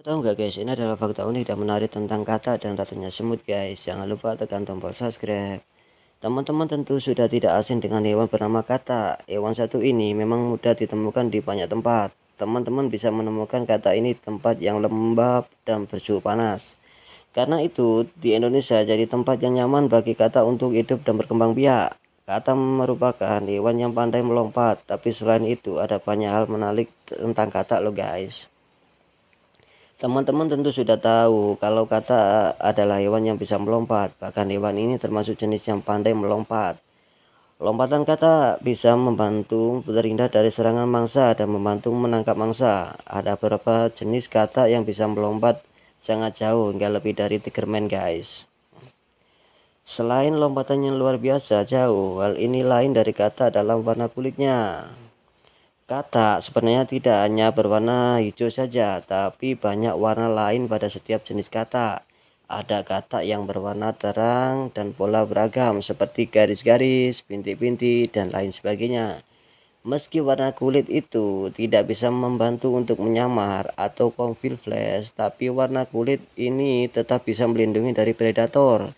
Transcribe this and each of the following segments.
Tahu nggak guys, ini adalah fakta unik dan menarik tentang kata dan ratunya semut guys. Jangan lupa tekan tombol subscribe. Teman-teman tentu sudah tidak asing dengan hewan bernama kata. Hewan satu ini memang mudah ditemukan di banyak tempat. Teman-teman bisa menemukan kata ini di tempat yang lembab dan bersuhu panas. Karena itu, di Indonesia jadi tempat yang nyaman bagi kata untuk hidup dan berkembang biak. Kata merupakan hewan yang pandai melompat, tapi selain itu ada banyak hal menarik tentang kata loh guys. Teman-teman tentu sudah tahu kalau kata adalah hewan yang bisa melompat. Bahkan hewan ini termasuk jenis yang pandai melompat. Lompatan kata bisa membantu terhindar dari serangan mangsa dan membantu menangkap mangsa. Ada beberapa jenis kata yang bisa melompat sangat jauh hingga lebih dari Tigerman guys. Selain lompatan yang luar biasa jauh, hal ini lain dari kata dalam warna kulitnya. Kata sebenarnya tidak hanya berwarna hijau saja, tapi banyak warna lain pada setiap jenis kata. Ada kata yang berwarna terang dan pola beragam seperti garis-garis, bintik-bintik, dan lain sebagainya. Meski warna kulit itu tidak bisa membantu untuk menyamar atau camouflage, tapi warna kulit ini tetap bisa melindungi dari predator.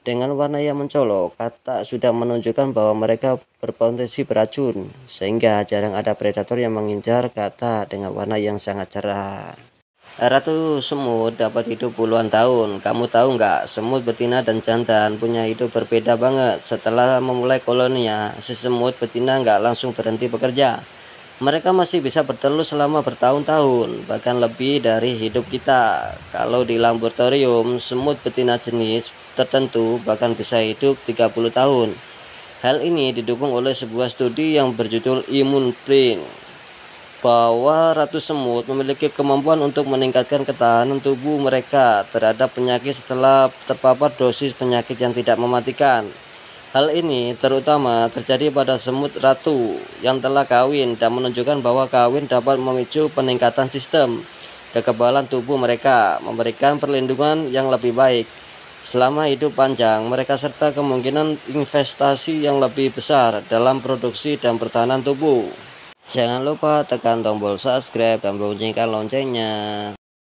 Dengan warna yang mencolok, kata sudah menunjukkan bahwa mereka berpotensi beracun, sehingga jarang ada predator yang mengincar kata dengan warna yang sangat cerah. Ratu semut dapat hidup puluhan tahun. Kamu tahu nggak, semut betina dan jantan punya hidup berbeda banget. Setelah memulai koloninya, si semut betina nggak langsung berhenti bekerja. Mereka masih bisa bertelur selama bertahun-tahun, bahkan lebih dari hidup kita. Kalau di laboratorium, semut betina jenis tertentu bahkan bisa hidup 30 tahun. Hal ini didukung oleh sebuah studi yang berjudul Immune Brain, bahwa ratu semut memiliki kemampuan untuk meningkatkan ketahanan tubuh mereka terhadap penyakit setelah terpapar dosis penyakit yang tidak mematikan. Hal ini terutama terjadi pada semut ratu yang telah kawin dan menunjukkan bahwa kawin dapat memicu peningkatan sistem kekebalan tubuh mereka, memberikan perlindungan yang lebih baik selama hidup panjang mereka serta kemungkinan investasi yang lebih besar dalam produksi dan pertahanan tubuh. Jangan lupa tekan tombol subscribe dan bunyikan loncengnya.